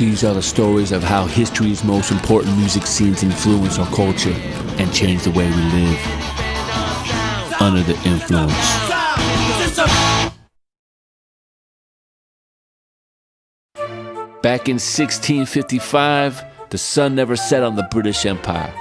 These are the stories of how history's most important music scenes influence our culture and change the way we live under the influence. Back in 1655, the sun never set on the British Empire.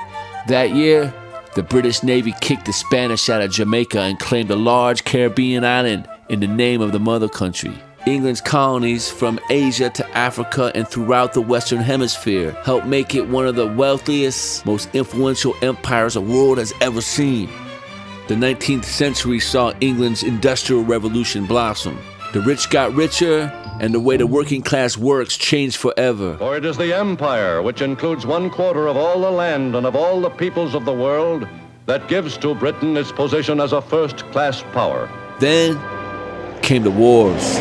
That year, the British Navy kicked the Spanish out of Jamaica and claimed a large Caribbean island in the name of the mother country. England's colonies from Asia to Africa and throughout the Western Hemisphere helped make it one of the wealthiest, most influential empires the world has ever seen. The 19th century saw England's Industrial Revolution blossom. The rich got richer, and the way the working class works changed forever. For it is the empire, which includes 1/4 of all the land and of all the peoples of the world, that gives to Britain its position as a first-class power. Then came the wars.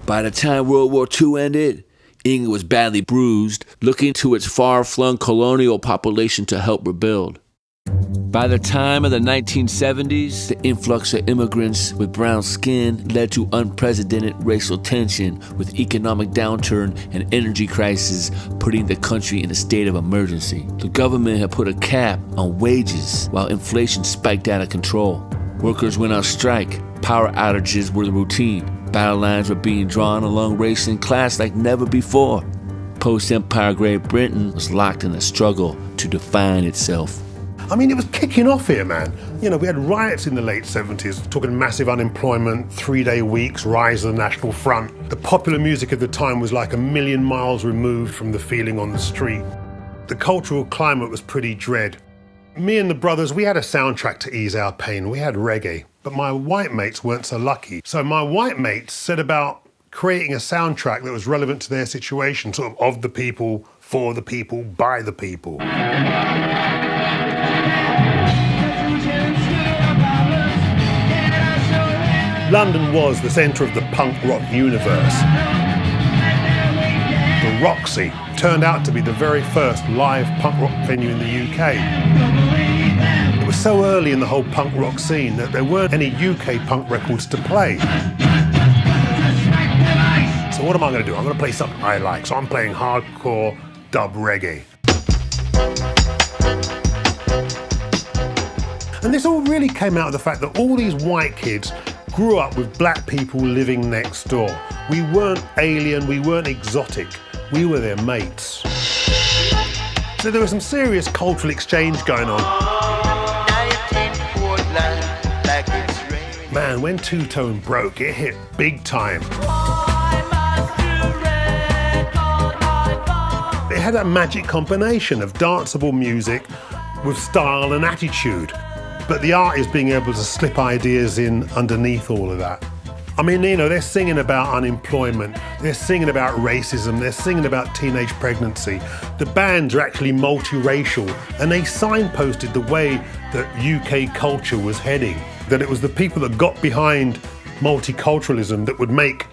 By the time World War II ended, England was badly bruised, looking to its far-flung colonial population to help rebuild. By the time of the 1970s, the influx of immigrants with brown skin led to unprecedented racial tension, with economic downturn and energy crisis putting the country in a state of emergency. The government had put a cap on wages while inflation spiked out of control. Workers went on strike. Power outages were the routine. Battle lines were being drawn along race and class like never before. Post-Empire Great Britain was locked in a struggle to define itself. I mean, it was kicking off here, man. You know, we had riots in the late 70s, talking massive unemployment, 3-day weeks, rise of the National Front. The popular music of the time was like a million miles removed from the feeling on the street. The cultural climate was pretty dread. Me and the brothers, we had a soundtrack to ease our pain. We had reggae, but my white mates weren't so lucky. So my white mates set about creating a soundtrack that was relevant to their situation, sort of the people, for the people, by the people. London was the centre of the punk rock universe. The Roxy turned out to be the very first live punk rock venue in the UK. It was so early in the whole punk rock scene that there weren't any UK punk records to play. So what am I going to do? I'm going to play something I like. So I'm playing hardcore dub reggae. And this all really came out of the fact that all these white kids grew up with black people living next door. We weren't alien, we weren't exotic, we were their mates. So there was some serious cultural exchange going on. Man, when Two-Tone broke, it hit big time. It had that magic combination of danceable music with style and attitude. But the art is being able to slip ideas in underneath all of that. I mean, you know, they're singing about unemployment, they're singing about racism, they're singing about teenage pregnancy. The bands are actually multiracial, and they signposted the way that UK culture was heading. That it was the people that got behind multiculturalism that would make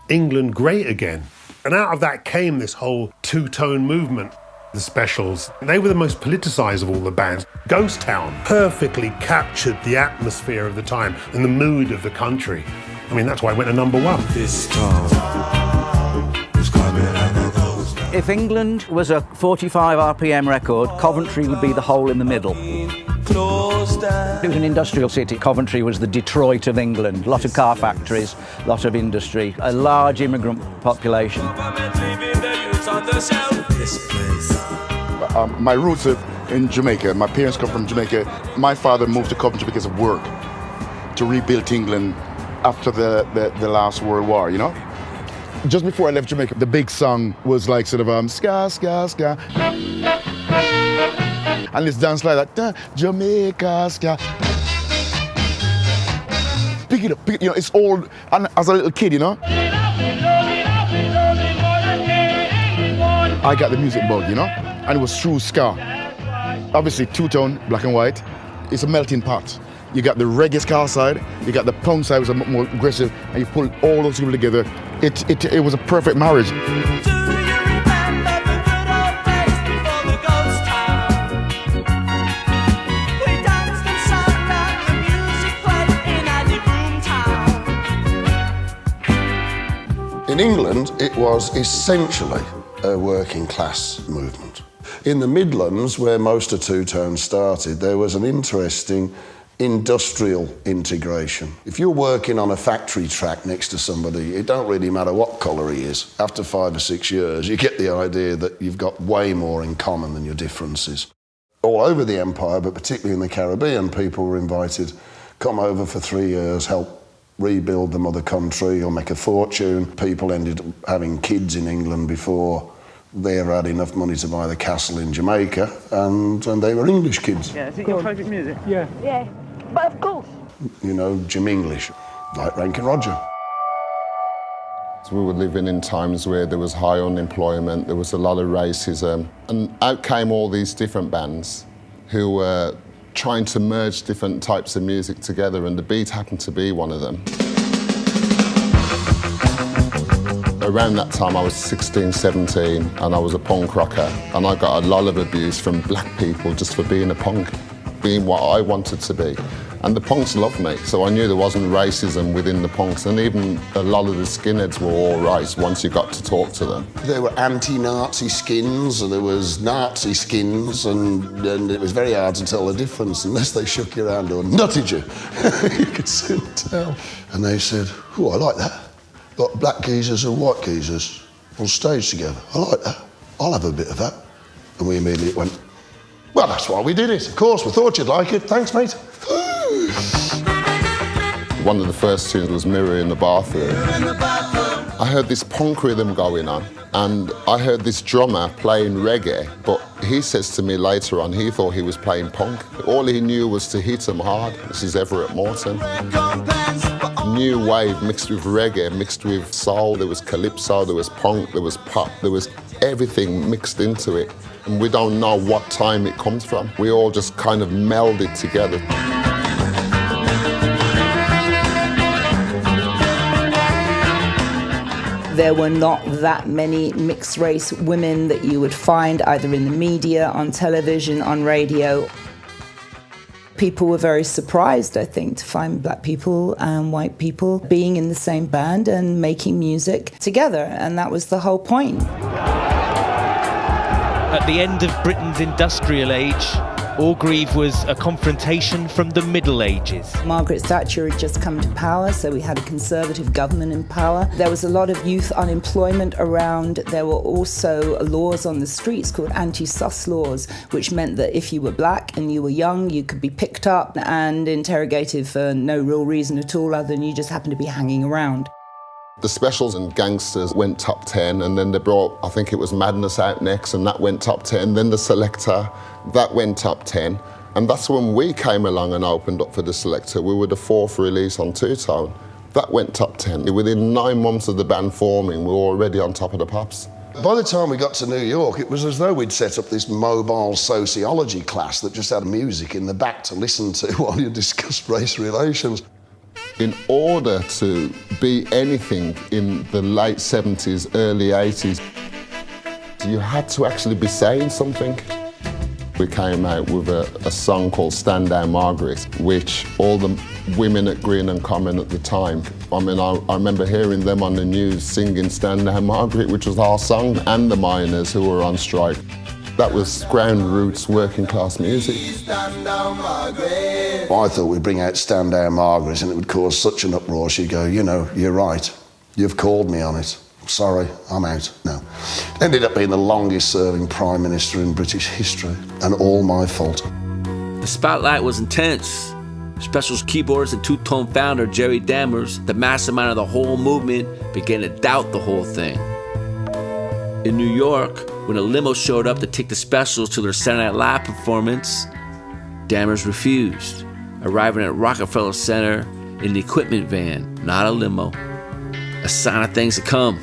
England great again. And out of that came this whole two-tone movement. The Specials, they were the most politicised of all the bands. Ghost Town perfectly captured the atmosphere of the time and the mood of the country. I mean, that's why it went to #1. This town is coming like a ghost town. If England was a 45 RPM record, Coventry would be the hole in the middle. It was an industrial city. Coventry was the Detroit of England. A lot of car factories, a lot of industry, a large immigrant population. My roots are in Jamaica. My parents come from Jamaica. My father moved to Coventry because of work, to rebuild England after the last World War, you know? Just before I left Jamaica, the big song was like sort of ska, ska, ska. And this dance like that, Jamaica, ska. Pick it up, you know, it's old, and as a little kid, you know? I got the music bug, you know? And it was through ska. Obviously, two-tone, black and white. It's a melting pot. You got the reggae ska side, you got the punk side, which was more aggressive, and you pull all those people together. It was a perfect marriage. England, it was essentially a working class movement. In the Midlands, where most of two-tone started, there was an interesting industrial integration. If you're working on a factory track next to somebody, it don't really matter what colour he is. After 5 or 6 years, you get the idea that you've got way more in common than your differences. All over the empire, but particularly in the Caribbean, people were invited, come over for 3 years, help rebuild the mother country or make a fortune. People ended up having kids in England before they ever had enough money to buy the castle in Jamaica, and they were English kids. Yeah, is it your favourite music? Yeah. Yeah, but of course. You know, Jim English, like Rankin Roger. We were living in times where there was high unemployment, there was a lot of racism, and out came all these different bands who were trying to merge different types of music together, and the Beat happened to be one of them. Around that time I was 16, 17, and I was a punk rocker, and I got a lot of abuse from black people just for being a punk, being what I wanted to be. And the punks loved me, so I knew there wasn't racism within the punks, and even a lot of the skinheads were all right once you got to talk to them. There were anti-Nazi skins, and there was Nazi skins, and it was very hard to tell the difference unless they shook you around or nutted you. You could soon tell. And they said, oh, I like that. Got black geezers and white geezers on stage together. I like that. I'll have a bit of that. And we immediately went, well, that's why we did it. Of course, we thought you'd like it. Thanks, mate. One of the first tunes was Mirror in the Bathroom. I heard this punk rhythm going on, and I heard this drummer playing reggae, but he says to me later on he thought he was playing punk. All he knew was to hit him hard. This is Everett Morton. New wave mixed with reggae, mixed with soul. There was calypso, there was punk, there was pop, there was everything mixed into it. And we don't know what time it comes from. We all just kind of melded together. There were not that many mixed-race women that you would find either in the media, on television, on radio. People were very surprised, I think, to find black people and white people being in the same band and making music together, and that was the whole point. At the end of Britain's industrial age, Orgreave was a confrontation from the Middle Ages. Margaret Thatcher had just come to power, so we had a Conservative government in power. There was a lot of youth unemployment around. There were also laws on the streets called anti-sus laws, which meant that if you were black and you were young, you could be picked up and interrogated for no real reason at all other than you just happened to be hanging around. The Specials and Gangsters went top 10, and then they brought, I think it was Madness out next, and that went top 10. Then the Selector, that went top 10. And that's when we came along and opened up for the Selector. We were the 4th release on Two Tone. That went top 10. Within 9 months of the band forming, we were already on top of the pops. By the time we got to New York, it was as though we'd set up this mobile sociology class that just had music in the back to listen to while you discussed race relations. In order to be anything in the late 70s, early 80s, you had to actually be saying something. We came out with a song called Stand Down Margaret, which all the women at Green and Common at the time, I mean, I remember hearing them on the news singing Stand Down Margaret, which was our song, and the miners who were on strike. That was ground roots, working class music. I thought we'd bring out Stand Down Margaret and it would cause such an uproar. She'd go, you know, you're right. You've called me on it. Sorry, I'm out. No. Ended up being the longest serving Prime Minister in British history, and all my fault. The spotlight was intense. Specials keyboardist and two-tone founder Jerry Dammers, the mastermind of the whole movement, began to doubt the whole thing. In New York, when a limo showed up to take the Specials to their Saturday Night Live performance, Dammers refused, arriving at Rockefeller Center in the equipment van, not a limo. A sign of things to come.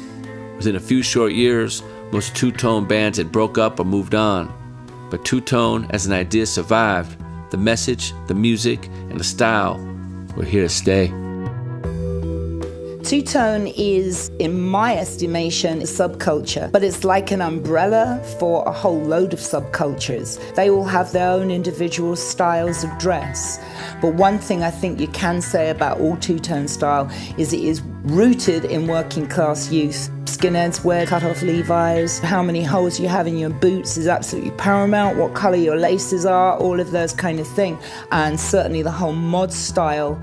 Within a few short years, most two-tone bands had broke up or moved on. But two-tone as an idea survived. The message, the music, and the style were here to stay. Two-tone is, in my estimation, a subculture, but it's like an umbrella for a whole load of subcultures. They all have their own individual styles of dress. But one thing I think you can say about all two-tone style is it is rooted in working class youth. Skinheads wear cut-off Levi's. How many holes you have in your boots is absolutely paramount. What colour your laces are, all of those kind of thing. And certainly the whole mod style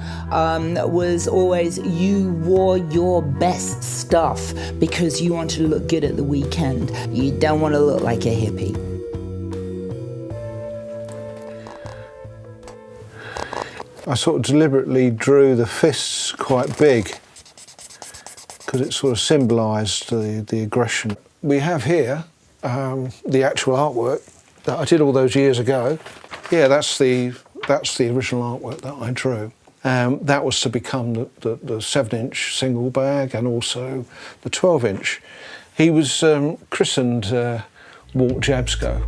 was always you wore your best stuff because you wanted to look good at the weekend. You don't want to look like a hippie. I sort of deliberately drew the fists quite big because it sort of symbolised the aggression. We have here the actual artwork that I did all those years ago. Yeah, that's the original artwork that I drew. That was to become the 7-inch single bag and also the 12-inch. He was christened Walt Jabsco.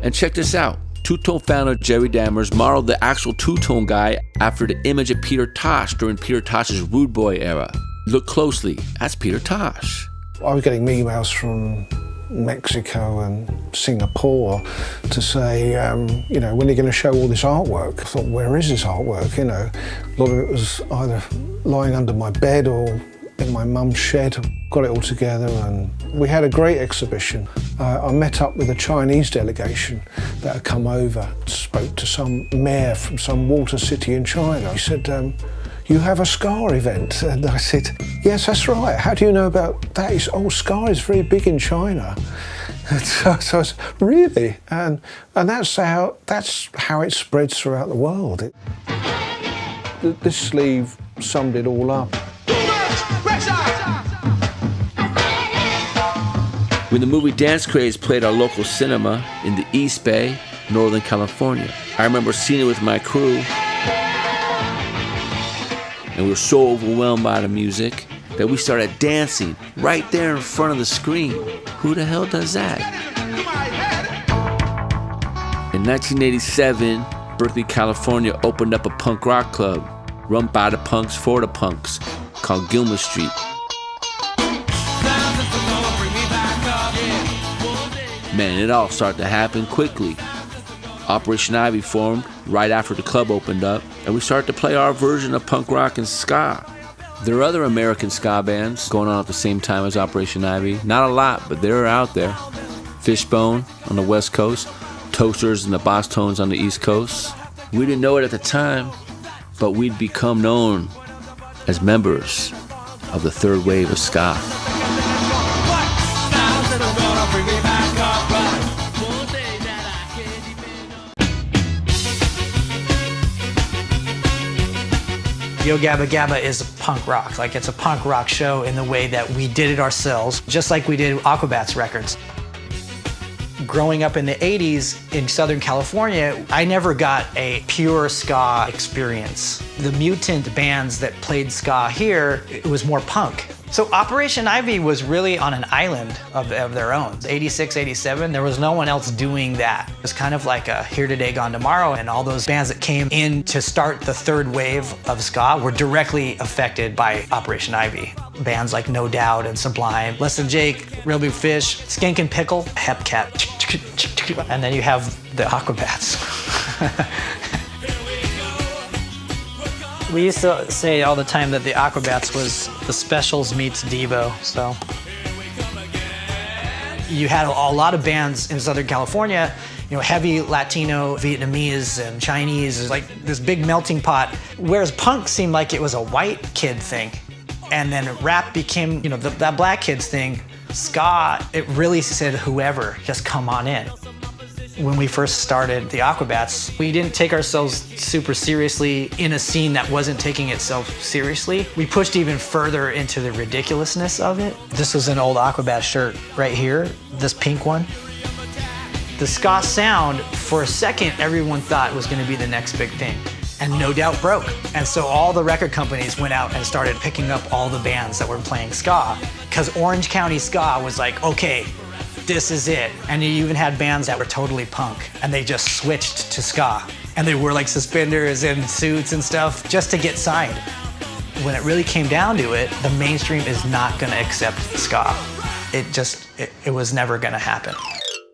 And check this out. Two-Tone founder Jerry Dammers modeled the actual Two-Tone guy after the image of Peter Tosh during Peter Tosh's Rude Boy era. Look closely, that's Peter Tosh. I was getting emails from Mexico and Singapore to say, you know, when are you going to show all this artwork? I thought, where is this artwork? You know, a lot of it was either lying under my bed or in my mum's shed. Got it all together and we had a great exhibition. I met up with a Chinese delegation that had come over, spoke to some mayor from some water city in China. He said, you have a Scar event? And I said, yes, that's right. How do you know about that? He said, oh, Scar is very big in China. And so I was, really? And that's how it spreads throughout the world. This sleeve summed it all up. When the movie Dance Craze played our local cinema in the East Bay, Northern California, I remember seeing it with my crew, and we were so overwhelmed by the music that we started dancing right there in front of the screen. Who the hell does that? In 1987, Berkeley, California opened up a punk rock club run by the punks for the punks called Gilmer Street. Man, it all started to happen quickly. Operation Ivy formed right after the club opened up, and we started to play our version of punk rock and ska. There are other American ska bands going on at the same time as Operation Ivy. Not a lot, but they're out there. Fishbone on the West Coast, Toasters and the Boss Tones on the East Coast. We didn't know it at the time, but we'd become known as members of the third wave of ska. Yo Gabba Gabba is punk rock. Like, it's a punk rock show in the way that we did it ourselves, just like we did Aquabats records. Growing up in the 80s in Southern California, I never got a pure ska experience. The mutant bands that played ska here, it was more punk. So Operation Ivy was really on an island of their own. 86, 87, there was no one else doing that. It was kind of like a Here Today, Gone Tomorrow, and all those bands that came in to start the third wave of ska were directly affected by Operation Ivy. Bands like No Doubt and Sublime, Less Than Jake, Real Big Fish, Skink and Pickle, Hepcat, and then you have the Aquabats. We used to say all the time that the Aquabats was the Specials meets Devo, so. You had a lot of bands in Southern California, you know, heavy Latino, Vietnamese, and Chinese, like this big melting pot, whereas punk seemed like it was a white kid thing. And then rap became, you know, that black kids thing. Ska, it really said whoever, just come on in. When we first started the Aquabats, we didn't take ourselves super seriously in a scene that wasn't taking itself seriously. We pushed even further into the ridiculousness of it. This was an old Aquabat shirt right here, this pink one. The ska sound, for a second, everyone thought was gonna be the next big thing. And No Doubt broke. And so all the record companies went out and started picking up all the bands that were playing ska, because Orange County ska was like, okay, this is it. And you even had bands that were totally punk, and they just switched to ska. And they wore like suspenders and suits and stuff just to get signed. When it really came down to it, the mainstream is not going to accept ska. It was never going to happen.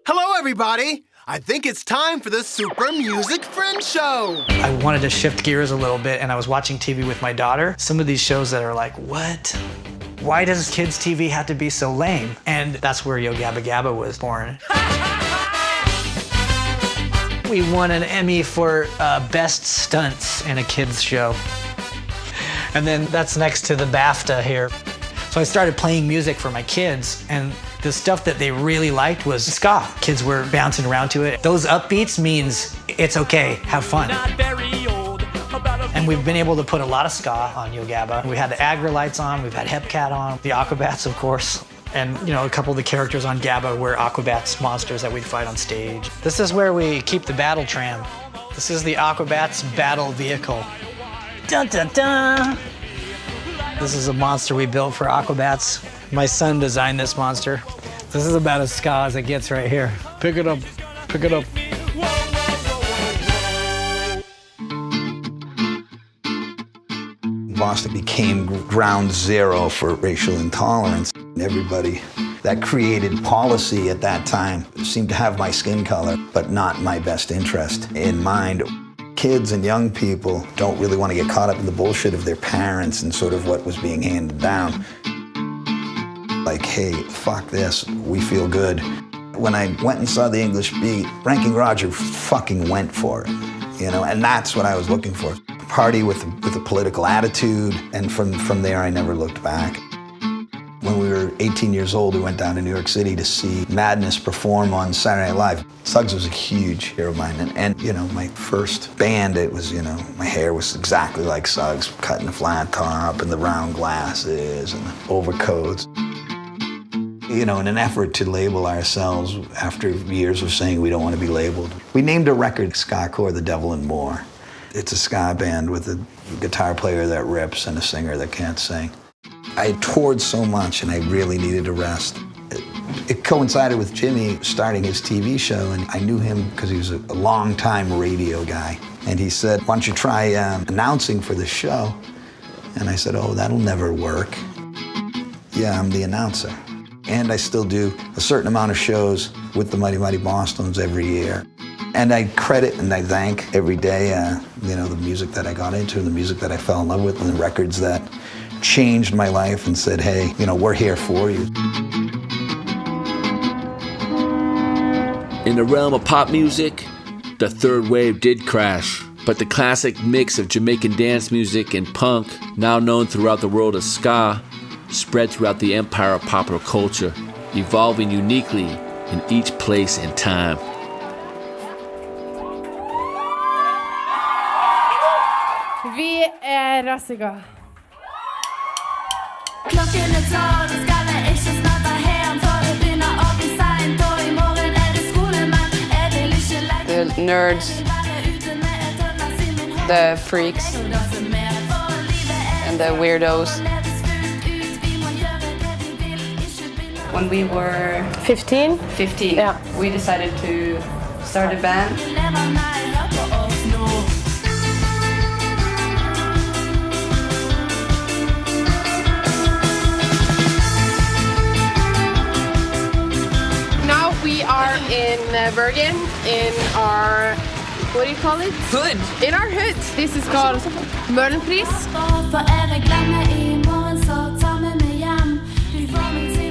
Hello, everybody. I think it's time for the Super Music Friend Show. I wanted to shift gears a little bit, and I was watching TV with my daughter. Some of these shows that are like, what? Why does kids' TV have to be so lame? And that's where Yo Gabba Gabba was born. We won an Emmy for Best Stunts in a kids' show. And then that's next to the BAFTA here. So I started playing music for my kids, and the stuff that they really liked was ska. Kids were bouncing around to it. Those upbeats means it's okay, have fun. And we've been able to put a lot of ska on Yo Gabba. We had the Agra lights on, we've had Hepcat on, the Aquabats, of course. And, you know, a couple of the characters on Gabba were Aquabats monsters that we'd fight on stage. This is where we keep the battle tram. This is the Aquabats battle vehicle. Dun, dun, dun. This is a monster we built for Aquabats. My son designed this monster. This is about as ska as it gets right here. Pick it up, pick it up. Boston became ground zero for racial intolerance. Everybody that created policy at that time seemed to have my skin color, but not my best interest in mind. Kids and young people don't really want to get caught up in the bullshit of their parents and sort of what was being handed down. Like, hey, fuck this, we feel good. When I went and saw the English Beat, Ranking Roger fucking went for it, you know, and that's what I was looking for. A party with a political attitude, and from there I never looked back. When we were 18 years old, we went down to New York City to see Madness perform on Saturday Night Live. Suggs was a huge hero of mine, and you know, my first band, it was, you know, my hair was exactly like Suggs, cutting the flat top and the round glasses and the overcoats. You know, in an effort to label ourselves after years of saying we don't want to be labeled, we named a record Ska Core The Devil and More. It's a ska band with a guitar player that rips and a singer that can't sing. I toured so much and I really needed a rest. It coincided with Jimmy starting his TV show, and I knew him because he was a long-time radio guy. And he said, why don't you try announcing for the show? And I said, oh, that'll never work. Yeah, I'm the announcer. And I still do a certain amount of shows with the Mighty Mighty Bosstones every year. And I credit and I thank every day, you know, the music that I got into, the music that I fell in love with, and the records that changed my life and said, hey, you know, we're here for you. In the realm of pop music, the third wave did crash, but the classic mix of Jamaican dance music and punk, now known throughout the world as ska, spread throughout the empire of popular culture, evolving uniquely in each place and time. Vi rassiga. The nerds, the freaks, and the weirdos. When we were 15, yeah, we decided to start a band. Now we are in Bergen, in our, what do you call it? Hood. In our hood. This is called Møhlenpris.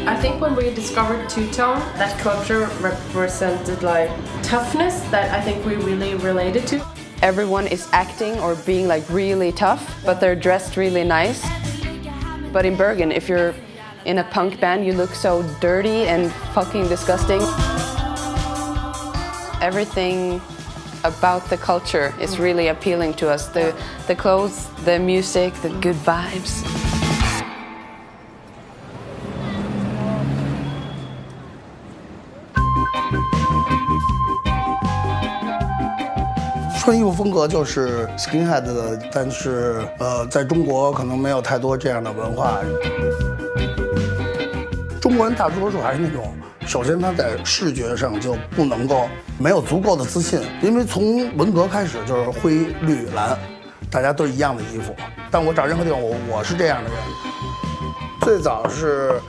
I think when we discovered two-tone, that culture represented like toughness that I think we really related to. Everyone is acting or being like really tough, but they're dressed really nice. But in Bergen, if you're in a punk band, you look so dirty and fucking disgusting. Everything about the culture is really appealing to us. The clothes, the music, the good vibes.穿衣服风格就是 skinhead 的，但是在中国可能没有太多这样的文化。中国人大多数还是那种，首先他在视觉上就不能够没有足够的自信，因为从文革开始就是灰绿蓝，大家都一样的衣服，但我找任何地方，我是这样的人。最早是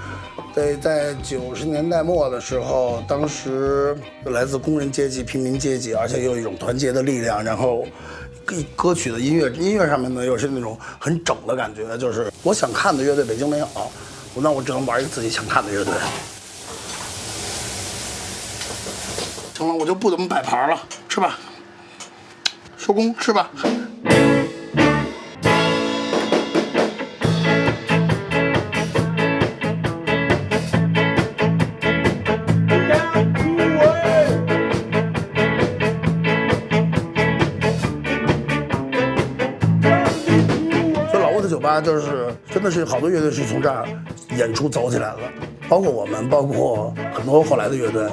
得在90年代末的时候，当时来自工人阶级、平民阶级，而且有一种团结的力量，然后歌曲的音乐上面呢又是那种很整的感觉，就是我想看的乐队北京没有，那我只能玩一个自己想看的乐队。行了，我就不怎么摆盘了，吃吧，收工，吃吧。就是真的是好多乐队是从这儿演出走起来的，包括我们，包括很多后来的乐队。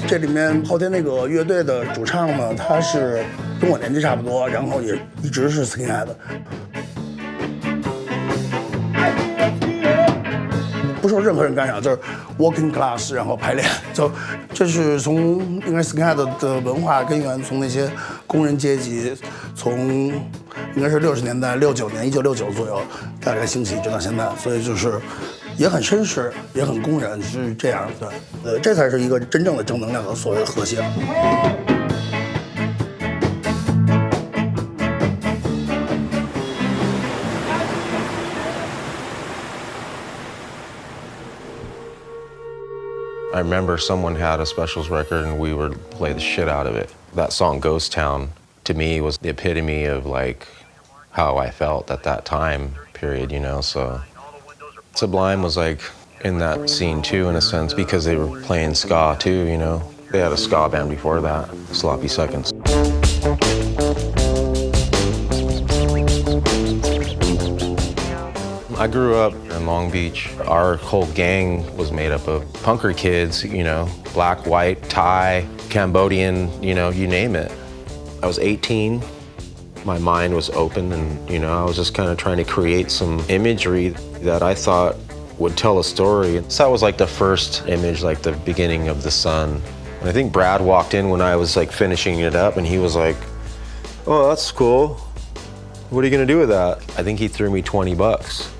这里面后天那个乐队的主唱呢，他是跟我年纪差不多，然后也一直是 skinhead 的，不受任何人干扰，就是 working class， 然后排练，这是从应该 skinhead 的文化根源，从那些工人阶级，从应该是60年代1969年1969左右大概兴起，直到现在，所以就是也很绅士，也很工人，是这样的。这才是一个真正的正能量的所谓的和谐。I remember someone had a specials record and we would play the shit out of it. That song, Ghost Town, to me was the epitome of like how I felt at that time period, you know, so Sublime was like in that scene too, in a sense, because they were playing ska too, you know. They had a ska band before that, Sloppy Seconds. I grew up in Long Beach. Our whole gang was made up of punker kids, you know, black, white, Thai, Cambodian, you know, you name it. I was 18. My mind was open and, you know, I was just kind of trying to create some imagery that I thought would tell a story. So that was like the first image, like the beginning of the sun. And I think Brad walked in when I was like finishing it up and he was like, "Oh, that's cool. What are you gonna do with that?" I think he threw me 20 bucks.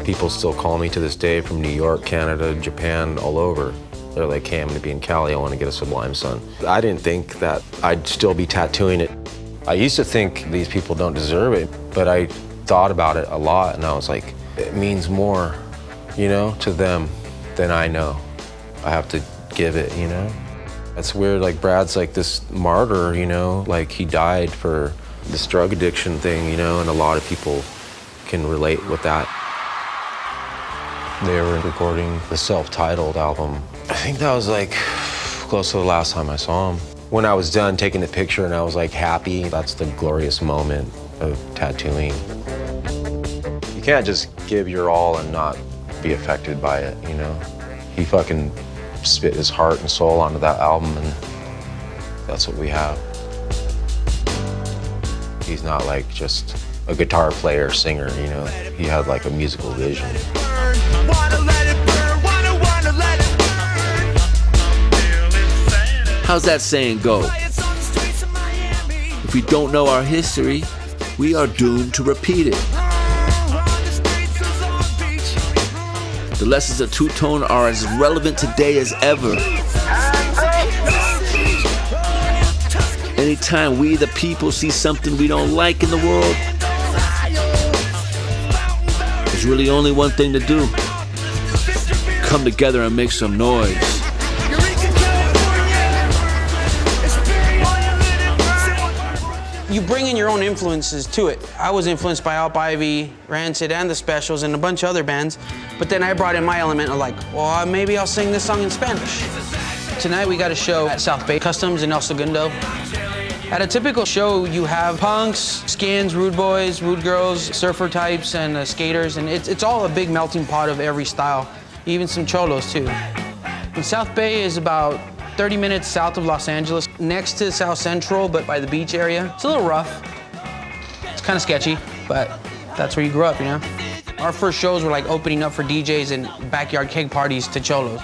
People still call me to this day from New York, Canada, Japan, all over. They're like, "Hey, I'm gonna be in Cali, I wanna get a Sublime Sun." I didn't think that I'd still be tattooing it. I used to think these people don't deserve it, but I thought about it a lot and I was like, it means more, you know, to them than I know. I have to give it, you know? It's weird, like Brad's like this martyr, you know, like he died for this drug addiction thing, you know, and a lot of people can relate with that. They were recording the self-titled album. I think that was like close to the last time I saw him. When I was done taking the picture and I was like happy, that's the glorious moment of tattooing. You can't just give your all and not be affected by it, you know? He fucking spit his heart and soul onto that album and that's what we have. He's not like just a guitar player, singer, you know? He had like a musical vision. How's that saying go? If we don't know our history, we are doomed to repeat it. The lessons of two-tone are as relevant today as ever. Anytime we, the people, see something we don't like in the world, there's really only one thing to do. Come together and make some noise. You bring in your own influences to it. I was influenced by Alp Ivy, Rancid, and the Specials, and a bunch of other bands. But then I brought in my element of like, well, maybe I'll sing this song in Spanish. Tonight we got a show at South Bay Customs in El Segundo. At a typical show, you have punks, skins, rude boys, rude girls, surfer types, and skaters, and it's all a big melting pot of every style, even some cholos too. And South Bay is about 30 minutes south of Los Angeles, next to South Central, but by the beach area. It's a little rough. It's kind of sketchy, but that's where you grew up, you know? Our first shows were like opening up for DJs and backyard keg parties to cholos.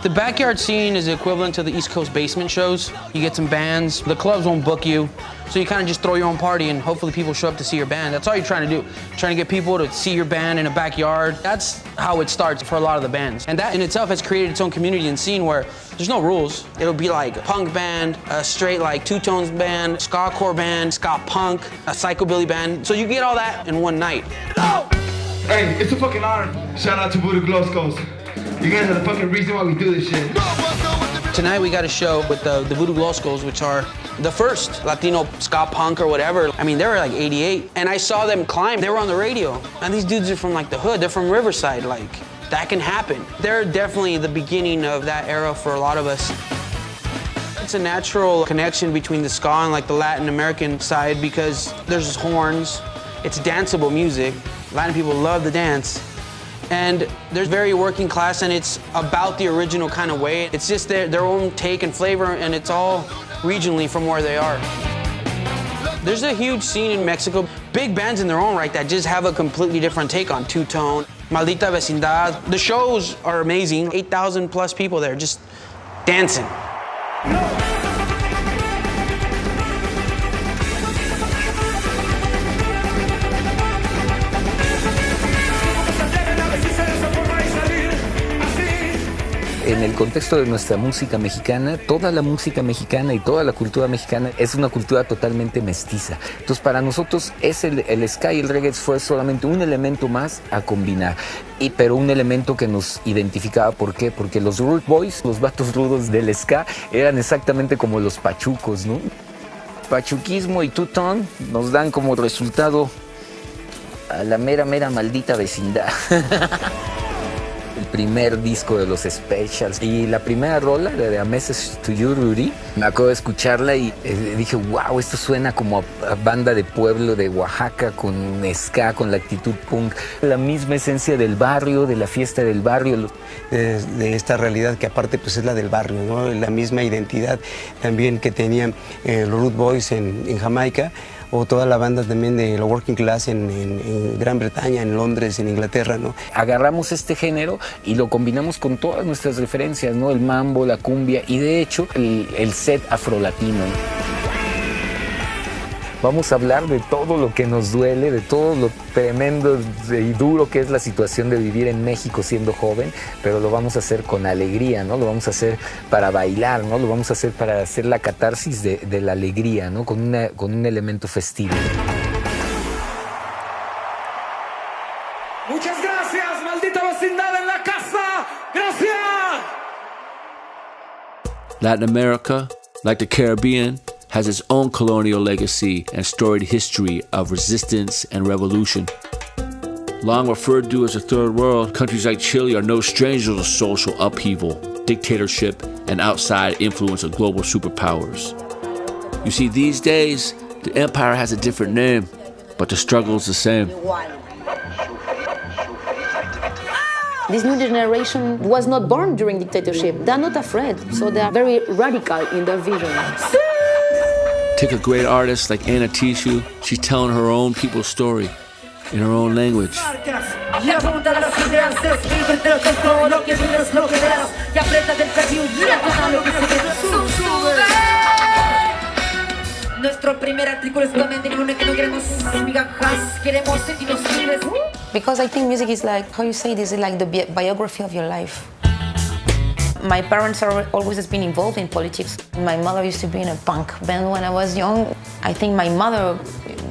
The backyard scene is equivalent to the East Coast basement shows. You get some bands, the clubs won't book you, so you kind of just throw your own party and hopefully people show up to see your band. That's all you're trying to do. Trying to get people to see your band in a backyard. That's how it starts for a lot of the bands. And that in itself has created its own community and scene where there's no rules. It'll be like a punk band, a straight like two-tones band, ska core band, ska punk, a psychobilly band. So you get all that in one night. Hey, it's a fucking honor. Shout out to Voodoo Glow Skulls. You guys are the fucking reason why we do this shit. Tonight we got a show with the Voodoo Glow Skulls, which are the first Latino ska punk or whatever. I mean, they were like 88, and I saw them climb. They were on the radio, and these dudes are from like the hood. They're from Riverside. Like, that can happen. They're definitely the beginning of that era for a lot of us. It's a natural connection between the ska and like the Latin American side because there's horns. It's danceable music. Latin people love the dance. And they're very working class, and it's about the original kind of way. It's just their own take and flavor, and it's all regionally from where they are. There's a huge scene in Mexico, big bands in their own right that just have a completely different take on two-tone. Maldita Vecindad. The shows are amazing. 8,000 plus people there just dancing. En el contexto de nuestra música mexicana, toda la música mexicana y toda la cultura mexicana es una cultura totalmente mestiza. Entonces, para nosotros el ska y el reggae fue solamente un elemento más a combinar, pero un elemento que nos identificaba. ¿Por qué? Porque los rude boys, los vatos rudos del ska, eran exactamente como los pachucos, ¿no? Pachuquismo y two-tone nos dan como resultado a la mera maldita vecindad. El primer disco de los Specials y la primera rola de A Message to You, Rudy, me acuerdo de escucharla y dije, wow, esto suena como a banda de pueblo de Oaxaca con ska, con la actitud punk, la misma esencia del barrio, de la fiesta del barrio. De esta realidad que aparte pues es la del barrio, ¿no? La misma identidad también que tenían los Rude Boys en Jamaica, o toda la banda también de la Working Class en Gran Bretaña, en Londres, en Inglaterra, ¿no? Agarramos este género y lo combinamos con todas nuestras referencias, ¿no? El mambo, la cumbia y de hecho el set afrolatino. Vamos a hablar de todo lo que nos duele, de todo lo tremendo y duro que es la situación de vivir en México siendo joven, pero lo vamos a hacer con alegría, ¿no? Lo vamos a hacer para bailar, ¿no? Lo vamos a hacer para hacer la catarsis de la alegría, ¿no? Con un elemento festivo. Muchas gracias, maldita vecindad en la casa. Gracias. Latin America, like the Caribbean, has its own colonial legacy and storied history of resistance and revolution. Long referred to as the Third World, countries like Chile are no strangers to social upheaval, dictatorship, and outside influence of global superpowers. You see, these days, the empire has a different name, but the struggle is the same. This new generation was not born during dictatorship. They're not afraid, so they are very radical in their vision. Take a great artist like Anna Tishu, she's telling her own people's story in her own language. Because I think music is like, how you say this, is like the biography of your life. My parents are always has been involved in politics. My mother used to be in a punk band when I was young. I think my mother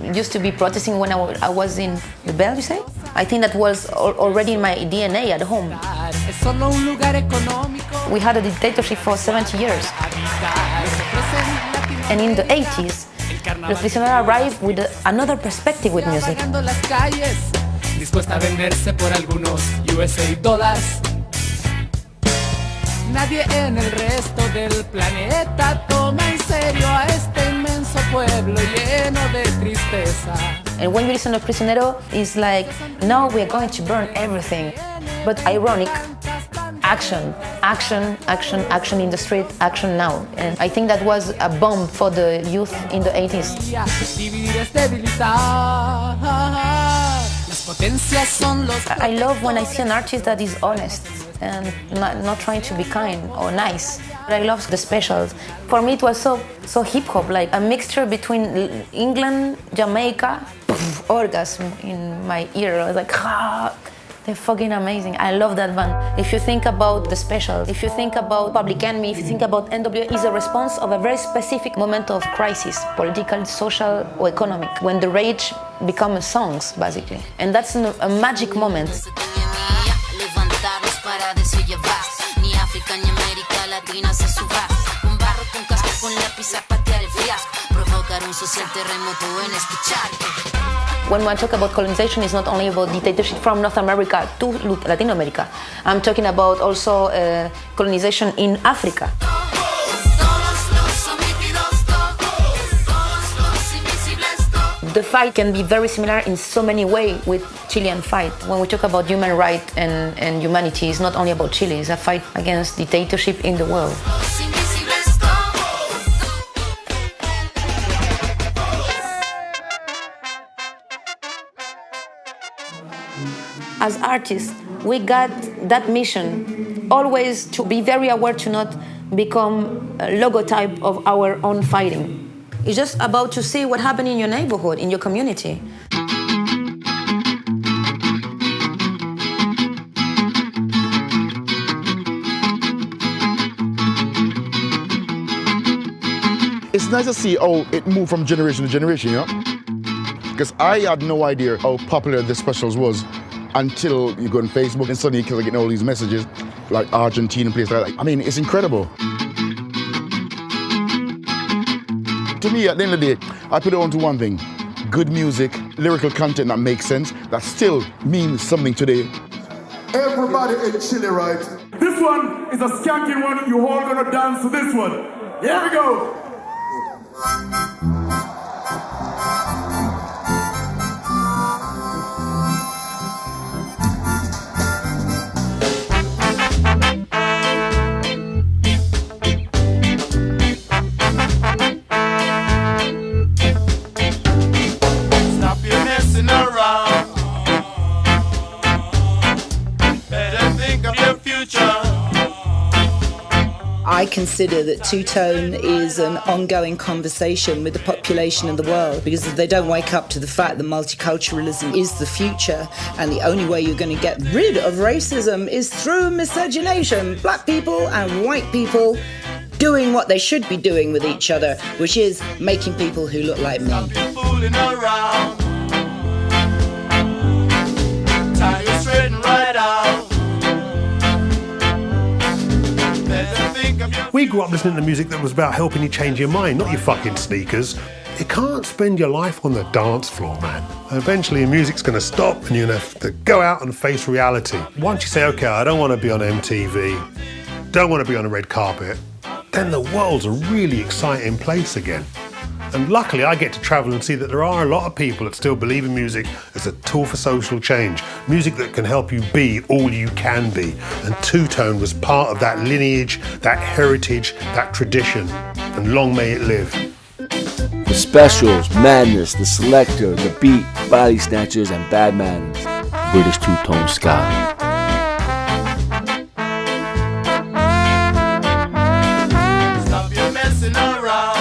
used to be protesting when I was in the bell, you say? I think that was already in my DNA at home. We had a dictatorship for 70 years. And in the 80s, Los Prisioneros arrived with another perspective with music. Dispuesta a venderse por algunos USA dólares. Nadie en el resto del planeta toma en serio a este inmenso pueblo lleno de tristeza. And when you listen to Prisionero, it's like, now we're going to burn everything. But ironic, action, action, action, action in the street, action now. And I think that was a bomb for the youth in the 80s. I love when I see an artist that is honest and not trying to be kind or nice. I love the specials. For me, it was so hip hop, like a mixture between England, Jamaica, orgasm in my ear. I was like, they're fucking amazing. I love that band. If you think about the specials, if you think about Public Enemy, if you think about NWA, is a response of a very specific moment of crisis, political, social, or economic, when the rage becomes songs, basically. And that's a magic moment. When I talk about colonization, it's not only about dictatorship from North America to Latin America. I'm talking about also colonization in Africa. The fight can be very similar in so many ways with Chilean fight. When we talk about human rights and humanity, it's not only about Chile, it's a fight against dictatorship in the world. As artists, we got that mission, always to be very aware to not become a logotype of our own fighting. It's just about to see what happened in your neighborhood, in your community. It's nice to see how it moved from generation to generation, you know? Because I had no idea how popular the specials was until you go on Facebook and suddenly you're getting all these messages like Argentina and places like that. I mean, it's incredible. To me, at the end of the day, I put it on to one thing. Good music, lyrical content that makes sense, that still means something today. Everybody in Chile, right? This one is a skanking one. You all gonna dance to this one. Here we go. I consider that two-tone is an ongoing conversation with the population of the world, because if they don't wake up to the fact that multiculturalism is the future and the only way you're going to get rid of racism is through miscegenation, black people and white people doing what they should be doing with each other, which is making people who look like me. We grew up listening to music that was about helping you change your mind, not your fucking sneakers. You can't spend your life on the dance floor, man. Eventually, your music's going to stop and you're going to have to go out and face reality. Once you say, okay, I don't want to be on MTV, don't want to be on a red carpet, then the world's a really exciting place again. And luckily, I get to travel and see that there are a lot of people that still believe in music as a tool for social change. Music that can help you be all you can be. And two-tone was part of that lineage, that heritage, that tradition. And long may it live. The Specials, Madness, The Selector, The Beat, Body Snatchers, and Bad Manners. British two-tone ska. Stop your messing around.